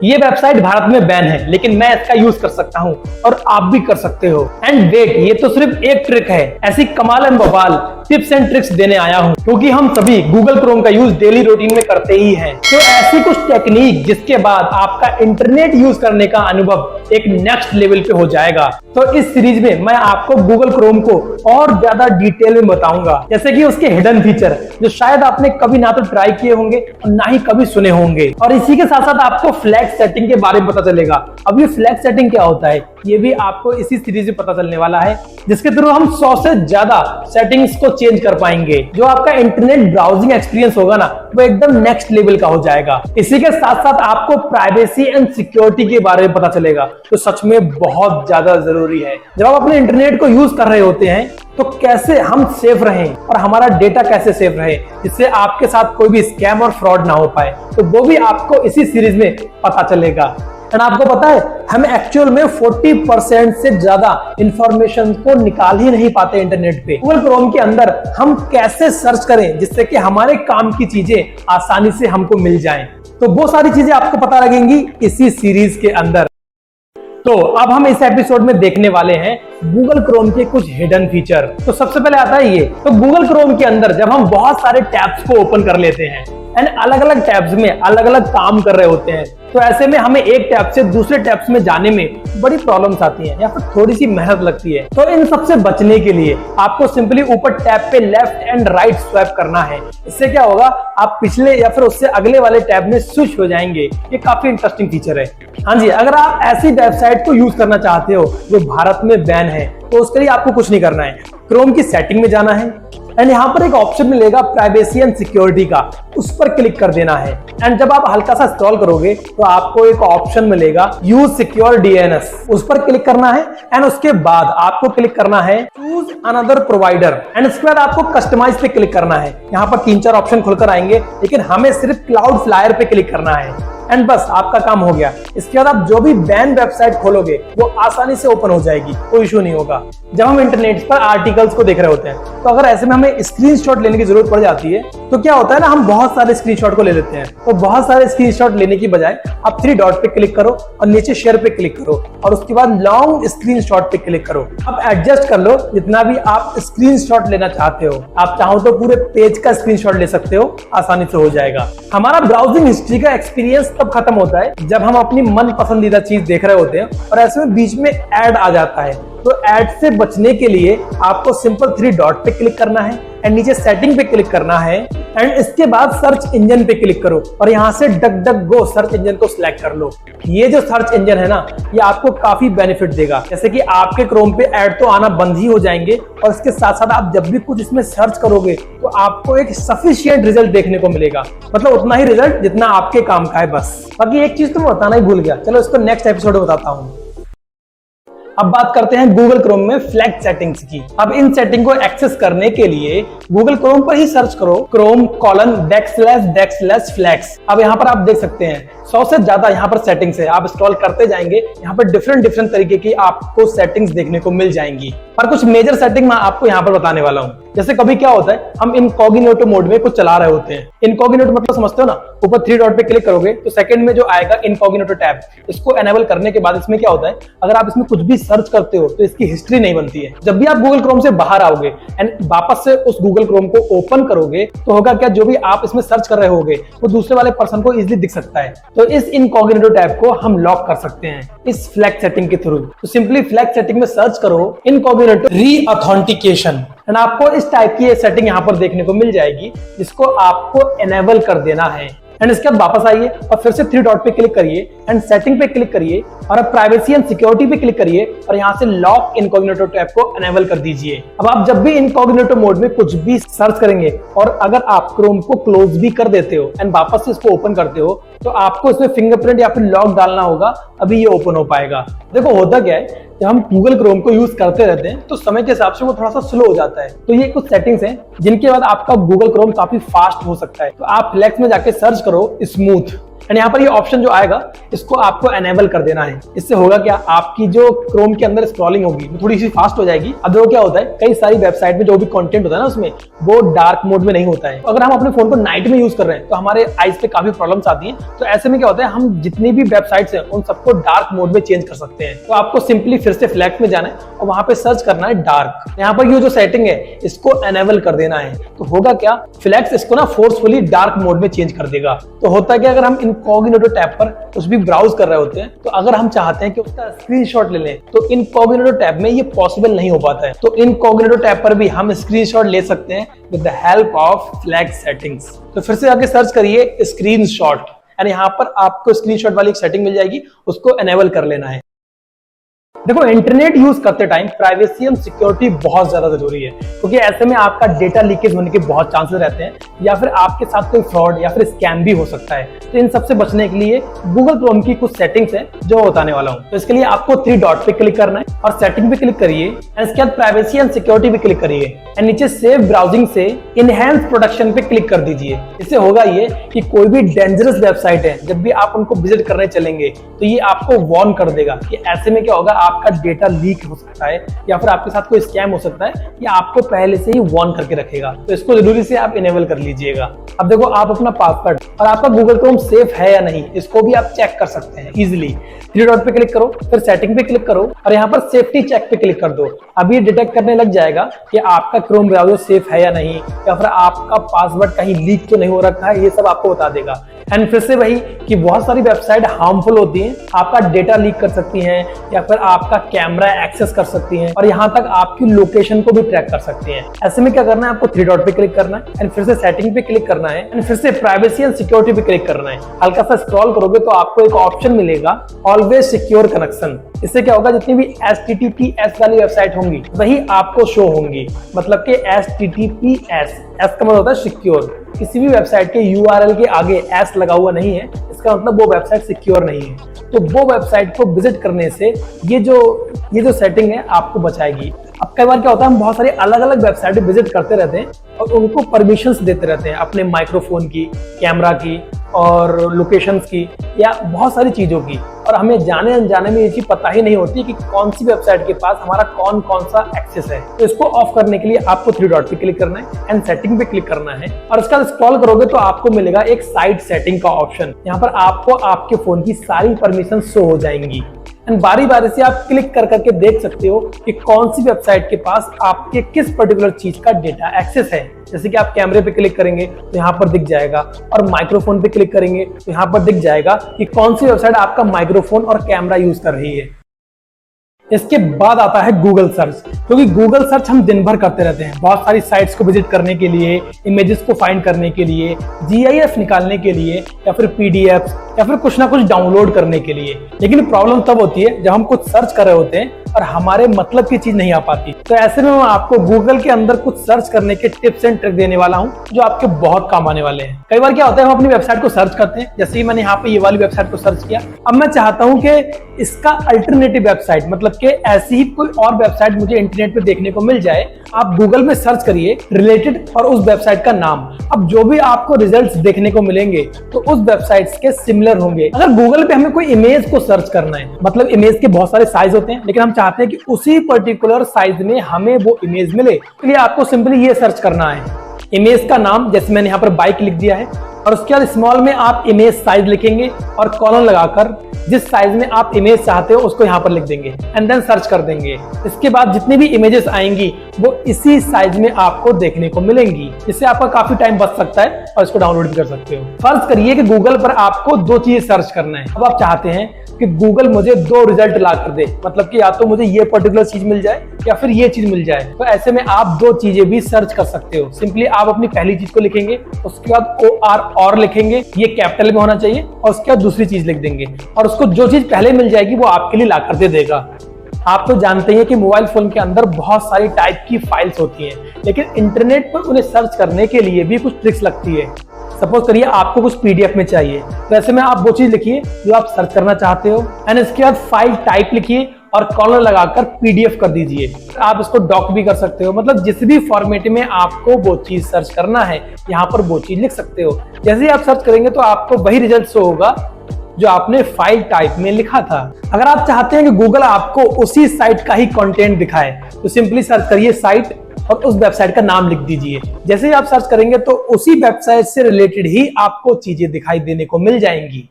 ये वेबसाइट भारत में बैन है, लेकिन मैं इसका यूज कर सकता हूँ और आप भी कर सकते हो। एंड वेट, ये तो सिर्फ एक ट्रिक है, ऐसी कमाल एंड बवाल टिप्स एंड ट्रिक्स देने आया हूँ, क्योंकि हम सभी गूगल क्रोम का यूज डेली रूटीन में करते ही हैं। तो ऐसी कुछ टेक्निक जिसके बाद आपका इंटरनेट यूज करने का अनुभव एक नेक्स्ट लेवल पे हो जाएगा। तो इस सीरीज में मैं आपको गूगल क्रोम को और ज्यादा डिटेल में बताऊंगा, जैसे कि उसके हिडन फीचर जो शायद आपने कभी ना तो ट्राई किए होंगे और ना ही कभी सुने होंगे। और इसी के साथ साथ आपको फ्लैग सेटिंग के बारे में पता चलेगा। अब ये फ्लैग सेटिंग क्या होता है, ये भी आपको इसी सीरीज में पता चलने वाला है, जिसके थ्रू हम 100 से ज्यादा सेटिंग्स को चेंज कर पाएंगे। जो आपका इंटरनेट ब्राउजिंग एक्सपीरियंस होगा ना, वो एकदम नेक्स्ट लेवल का हो जाएगा। इसी के साथ साथ आपको प्राइवेसी एंड सिक्योरिटी के बारे में पता चलेगा, तो सच में बहुत ज्यादा जरूरी है। जब आप अपने इंटरनेट को यूज कर रहे होते हैं तो कैसे हम सेफ रहें और हमारा डेटा कैसे सेफ रहे, जिससे आपके साथ कोई भी स्कैम और फ्रॉड ना हो पाए, तो वो भी आपको इसी सीरीज में पता चलेगा। एंड आपको पता है, हम एक्चुअल में 40% से ज्यादा इंफॉर्मेशन को निकाल ही नहीं पाते इंटरनेट पे। गूगल क्रोम के अंदर हम कैसे सर्च करें जिससे कि हमारे काम की चीजें आसानी से हमको मिल जाएं, तो वो सारी चीजें आपको पता लगेंगी इसी सीरीज के अंदर। तो अब हम इस एपिसोड में देखने वाले हैं गूगल क्रोम के कुछ हिडन फीचर। तो सबसे पहले आता है ये, तो गूगल क्रोम के अंदर जब हम बहुत सारे टैब्स को ओपन कर लेते हैं एंड अलग अलग टैब्स में अलग अलग काम कर रहे होते हैं, तो ऐसे में हमें एक टैब से दूसरे टैब्स में जाने में बड़ी प्रॉब्लम्स आती हैं या फिर थोड़ी सी मेहनत लगती है। तो इन सबसे बचने के लिए आपको सिंपली ऊपर टैब पे लेफ्ट एंड राइट स्वैप करना है। इससे क्या होगा, आप पिछले या फिर उससे अगले वाले टैब में स्विच हो जाएंगे। ये काफी इंटरेस्टिंग फीचर है। हाँ जी, अगर आप ऐसी वेबसाइट को यूज करना चाहते हो जो भारत में बैन है, तो उसके लिए आपको कुछ नहीं करना है, क्रोम की सेटिंग में जाना है एंड यहाँ पर एक ऑप्शन मिलेगा प्राइवेसी एंड सिक्योरिटी का, उस पर क्लिक कर देना है। एंड जब आप हल्का सा स्क्रॉल करोगे तो आपको एक ऑप्शन मिलेगा यूज सिक्योर डीएनएस, उस पर क्लिक करना है। एंड उसके बाद आपको क्लिक करना है चूज अनदर प्रोवाइडर एंड उसके बाद आपको कस्टमाइज पे क्लिक करना है। यहाँ पर 3-4 ऑप्शन खुलकर आएंगे, लेकिन हमें सिर्फ क्लाउड फ्लायर पे क्लिक करना है एंड बस आपका काम हो गया। इसके बाद आप जो भी बैन वेबसाइट खोलोगे वो आसानी से ओपन हो जाएगी, कोई इशू नहीं होगा। जब हम इंटरनेट पर आर्टिकल्स को देख रहे होते हैं, तो अगर ऐसे में हमें स्क्रीनशॉट लेने की जरूरत पड़ जाती है, तो क्या होता है ना, हम बहुत सारे स्क्रीनशॉट को ले लेते हैं। तो बहुत सारे स्क्रीनशॉट लेने की बजाय आप 3 डॉट पे क्लिक करो और नीचे शेयर पे क्लिक करो और उसके बाद लॉन्ग स्क्रीनशॉट पे क्लिक करो। अब एडजस्ट कर लो जितना भी आप स्क्रीनशॉट लेना चाहते हो। आप चाहो तो पूरे पेज का स्क्रीनशॉट ले सकते हो, आसानी से हो जाएगा। हमारा ब्राउजिंग हिस्ट्री का एक्सपीरियंस तब खत्म होता है जब हम अपनी मन पसंदीदा चीज देख रहे होते हैं और ऐसे में बीच में ऐड आ जाता है। तो ऐड से बचने के लिए आपको सिंपल 3 डॉट पे क्लिक करना है एंड नीचे सेटिंग पे क्लिक करना है एंड इसके बाद सर्च इंजन पे क्लिक करो और यहाँ से duck duck go search engine को सिलेक्ट कर लो। ये जो सर्च इंजन है ना, ये आपको काफी बेनिफिट देगा, जैसे कि आपके क्रोम पे ऐड तो आना बंद ही हो जाएंगे और इसके साथ साथ आप जब भी कुछ इसमें सर्च करोगे तो आपको एक सफिशिएंट रिजल्ट देखने को मिलेगा, मतलब उतना ही रिजल्ट जितना आपके काम का है बस। बाकी एक चीज तो मैं बताना ही भूल गया, चलो इसको नेक्स्ट एपिसोड में बताता हूँ। अब बात करते हैं गूगल क्रोम में फ्लैग सेटिंग्स की। अब इन सेटिंग को एक्सेस करने के लिए गूगल क्रोम पर ही सर्च करो chrome://flags। अब यहाँ पर आप देख सकते हैं 100 से ज्यादा यहाँ पर सेटिंग्स है। आप स्क्रॉल करते जाएंगे, यहाँ पर डिफरेंट तरीके की आपको सेटिंग्स देखने को मिल जाएंगी। पर कुछ मेजर सेटिंग मैं आपको यहाँ पर बताने वाला हूँ। जैसे कभी क्या होता है, हम इनकॉग्निटो मोड में कुछ चला रहे होते हैं। इनकॉग्निटो मतलब समझते हो ना, ऊपर 3 डॉट पे क्लिक करोगे तो सेकंड में जो आएगा इनकॉग्निटो टैब, इसको एनेबल करने के बाद इसमें क्या होता है, अगर आप इसमें कुछ भी सर्च करते हो तो इसकी हिस्ट्री नहीं बनती है। जब भी आप गूगल क्रोम से बाहर आओगे एंड वापस से उस गूगल क्रोम को ओपन करोगे तो होगा क्या, जो भी आप इसमें सर्च कर रहे होगे वो दूसरे वाले पर्सन को इजीली दिख सकता है। तो इस इनकॉग्निटो टैब को हम लॉक कर सकते हैं इस फ्लैग सेटिंग के थ्रू। तो सिंपली फ्लैग सेटिंग में सर्च करो इनकॉग्निटो रीऑथेंटिकेशन एंड आपको इस टाइप की सेटिंग यहाँ पर देखने को मिल जाएगी, जिसको आपको एनेबल कर देना है। एंड इसके बाद वापस आइए और फिर से 3 डॉट पे क्लिक करिए एंड सेटिंग पे क्लिक करिए और अब प्राइवेसी एंड सिक्योरिटी पे क्लिक करिए और यहाँ से लॉक इनकॉग्निटो टैब को एनेबल कर दीजिए। अब आप जब भी इनकॉग्निटो मोड में कुछ भी सर्च करेंगे और अगर आप क्रोम को क्लोज भी कर देते हो एंड वापस से इसको ओपन करते हो, तो आपको इसमें फिंगरप्रिंट या फिर लॉक डालना होगा, अभी ये ओपन हो पाएगा। देखो होता क्या है, जब हम गूगल क्रोम को यूज करते रहते हैं तो समय के हिसाब से वो थोड़ा सा स्लो हो जाता है। तो ये कुछ सेटिंग्स हैं जिनके बाद आपका गूगल क्रोम काफी फास्ट हो सकता है। तो आप फ्लैक्स में जाके सर्च करो स्मूथ एंड यहाँ पर ये ऑप्शन जो आएगा इसको आपको एनेबल कर देना है। इससे होगा क्या, आपकी जो क्रोम के अंदर स्क्रॉलिंग होगी वो थोड़ी सी फास्ट हो जाएगी। अब देखो क्या होता है, कई सारी वेबसाइट में जो भी कंटेंट होता है ना उसमें वो डार्क मोड में नहीं होता है। अगर हम अपने फोन को नाइट में यूज कर रहे हैं तो हमारे आईज पे काफी प्रॉब्लम्स आती हैं। तो ऐसे में क्या होता है, हम जितनी भी वेबसाइट्स हैं उन सबको डार्क मोड में चेंज कर सकते हैं। तो आपको सिंपली फिर से फ्लैक्स में जाना है और वहां पे सर्च करना है डार्क। यहाँ पर ये जो सेटिंग है इसको एनेबल कर देना है। तो होगा क्या, फ्लैक्स इसको ना फोर्सफुली डार्क मोड में चेंज कर देगा। तो होता है कि अगर हम इनकॉग्निटो टैब पर कुछ भी ब्राउज कर रहे होते हैं तो अगर हम चाहते हैं कि उसका स्क्रीनशॉट ले लें तो इनकॉग्निटो टैब में ये पॉसिबल नहीं हो पाता है। तो इनकॉग्निटो टैब पर भी हम स्क्रीनशॉट ले सकते हैं with the help of flex settings. तो फिर से आगे सर्च करिए स्क्रीनशॉट एंड यहाँ पर आपको स्क्रीनशॉट वाली एक सेटिंग मिल जाएगी, उसको एनेबल कर लेना है। देखो, इंटरनेट यूज करते टाइम प्राइवेसी एंड सिक्योरिटी बहुत ज्यादा जरूरी है, क्योंकि ऐसे में आपका डेटा लीकेज होने के बहुत चांसेस रहते हैं या फिर आपके साथ कोई फ्रॉड या फिर स्कैम भी हो सकता है। तो इन सबसे बचने के लिए गूगल क्रोम की कुछ सेटिंग्स हैं जो बताने वाला हूं। तो इसके लिए आपको 3 डॉट पे क्लिक करना है और सेटिंग पे क्लिक करिए एंड इसके बाद प्राइवेसी एंड सिक्योरिटी पे क्लिक करिए एंड नीचे सेव ब्राउजिंग से इनहेंस प्रोटेक्शन पे क्लिक कर दीजिए। इससे होगा ये कि कोई भी डेंजरस वेबसाइट है जब भी आप उनको विजिट करने चलेंगे तो ये आपको वार्न कर देगा कि ऐसे में क्या होगा, आपका डेटा लीक हो सकता है या फिर आपके साथ कोई स्कैम हो सकता है, ये आपको पहले से ही वार्न करके रखेगा। तो इसको जरूरी से आप इनेबल कर लीजिएगा। अब देखो, आप अपना पासवर्ड और आपका गूगल क्रोम सेफ है या नहीं इसको भी आप चेक कर सकते हैं इजिली। 3 डॉट पे क्लिक करो, फिर सेटिंग पे क्लिक करो और यहाँ पर सेफ्टी चेक पे क्लिक कर दो। अब ये डिटेक्ट करने लग जाएगा कि आपका क्रोम ब्राउजर सेफ है या नहीं, या फिर आपका पासवर्ड कहीं लीक तो नहीं हो रखा है, ये सब आपको बता देगा। एंड फिर से वही कि बहुत सारी वेबसाइट हार्मफुल होती हैं, आपका डेटा लीक कर सकती हैं या फिर आपका कैमरा एक्सेस कर सकती हैं और यहाँ तक आपकी लोकेशन को भी ट्रैक कर सकती हैं। ऐसे में क्या करना है, आपको 3 डॉट पे क्लिक करना है एंड फिर से सेटिंग पे क्लिक करना है एंड फिर से प्राइवेसी एंड सिक्योरिटी पे क्लिक करना है। हल्का सा स्क्रॉल करोगे तो आपको एक ऑप्शन मिलेगा ऑलवेज सिक्योर कनेक्शन। इससे क्या होगा, जितनी भी HTTPS वाली वेबसाइट होंगी वही आपको शो होंगी। मतलब कि HTTPS, एस का मतलब होता है सिक्योर। किसी भी वेबसाइट के URL के आगे एस लगा हुआ नहीं है, इसका मतलब वो वेबसाइट सिक्योर नहीं है। तो वो वेबसाइट को विजिट करने से ये जो सेटिंग है आपको बचाएगी। अब कई बार क्या होता है, हम बहुत सारी अलग अलग वेबसाइट विजिट करते रहते हैं और उनको परमिशंस देते रहते हैं अपने माइक्रोफोन की, कैमरा की और लोकेशंस की या बहुत सारी चीजों की, और हमें जाने अनजाने में ये चीज पता ही नहीं होती कि कौन सी वेबसाइट के पास हमारा कौन कौन सा एक्सेस है। तो इसको ऑफ करने के लिए आपको 3 डॉट पे क्लिक करना है एंड सेटिंग पे क्लिक करना है और इसका स्क्रॉल करोगे तो आपको मिलेगा एक साइट सेटिंग का ऑप्शन। यहाँ पर आपको आपके फोन की सारी परमिशन शो हो जाएंगी एंड बारी बारी से आप क्लिक कर करके देख सकते हो कि कौन सी वेबसाइट के पास आपके किस पर्टिकुलर चीज का डेटा एक्सेस है। जैसे कि आप कैमरे पे क्लिक करेंगे तो यहाँ पर दिख जाएगा और माइक्रोफोन पे क्लिक करेंगे तो यहाँ पर दिख जाएगा कि कौन सी वेबसाइट आपका माइक्रोफोन और कैमरा यूज कर रही है। इसके बाद आता है गूगल सर्च, क्योंकि गूगल सर्च हम दिन भर करते रहते हैं बहुत सारी साइट्स को विजिट करने के लिए, इमेजेस को फाइंड करने के लिए, GIF निकालने के लिए या फिर PDFs या फिर कुछ ना कुछ डाउनलोड करने के लिए। लेकिन प्रॉब्लम तब होती है जब हम कुछ सर्च कर रहे होते हैं और हमारे मतलब की चीज नहीं आ पाती। तो ऐसे में मैं आपको गूगल के अंदर कुछ सर्च करने के टिप्स एंड ट्रिक देने वाला हूं जो आपके बहुत काम आने वाले हैं। कई बार क्या होता है, हम अपनी वेबसाइट को सर्च करते हैं, जैसे ही मैंने यहाँ पे ये वाली वेबसाइट को सर्च किया, अब मैं चाहता हूं कि इसका अल्टरनेटिव वेबसाइट, मतलब कि ऐसी ही कोई और वेबसाइट मुझे इंटरनेट पे देखने को मिल जाए। आप गूगल में सर्च करिए रिलेटेड और उस वेबसाइट का नाम। अब जो भी आपको रिजल्ट्स देखने को मिलेंगे तो उस वेबसाइट्स के सिमिलर होंगे। अगर गूगल पे हमें कोई इमेज को सर्च करना है, मतलब इमेज के बहुत सारे साइज होते हैं लेकिन हम चाहते हैं कि उसी पर्टिकुलर साइज में हमें वो इमेज मिले, तो लिए आपको सिंपली ये सर्च करना है, इमेज का नाम, जैसे मैंने यहाँ पर बाइक लिख दिया है और उसके बाद स्मॉल में आप इमेज साइज लिखेंगे और कॉलन लगाकर जिस साइज में आप इमेज चाहते हो उसको यहाँ पर लिख देंगे एंड देन सर्च कर देंगे। इसके बाद जितनी भी इमेजेस आएंगी वो इसी साइज में आपको देखने को मिलेंगी। इससे आपका काफी टाइम बच सकता है और इसको डाउनलोड भी कर सकते हो। फर्ज करिए कि गूगल पर आपको 2 चीजें सर्च करना है। अब आप चाहते हैं कि गूगल मुझे 2 रिजल्ट ला कर दे, मतलब कि या तो मुझे ये पर्टिकुलर चीज मिल जाए या फिर ये चीज मिल जाए। तो ऐसे में आप 2 चीजें भी सर्च कर सकते हो। सिंपली आप अपनी पहली चीज को लिखेंगे, उसके बाद OR लिखेंगे, ये कैपिटल में होना चाहिए, और उसके बाद दूसरी चीज लिख देंगे और उसको जो चीज पहले मिल जाएगी वो आपके लिए ला कर दे देगा। आप तो जानते हैं कि मोबाइल फोन के अंदर बहुत सारी टाइप की फाइल्स होती हैं, लेकिन इंटरनेट पर उन्हें सर्च करने के लिए भी कुछ ट्रिक्स लगती है। सपोज करिए आपको कुछ PDF में चाहिए, तो ऐसे में आप वो चीज लिखिए जो आप सर्च करना चाहते हो एंड इसके बाद फाइल टाइप लिखिए और कॉलर लगाकर पीडीएफ कर दीजिए। आप इसको डॉक भी कर सकते हो, मतलब जिस भी फॉर्मेट में आपको वो चीज सर्च करना है यहाँ पर वो चीज लिख सकते हो। जैसे ही आप सर्च करेंगे तो आपको वही रिजल्ट शो होगा जो आपने फाइल टाइप में लिखा था। अगर आप चाहते हैं कि गूगल आपको उसी साइट का ही कंटेंट दिखाए तो सिंपली सर्च करिए साइट और उस वेबसाइट का नाम लिख दीजिए। जैसे ही आप सर्च करेंगे तो उसी वेबसाइट से रिलेटेड ही आपको चीजें दिखाई देने को मिल जाएंगी।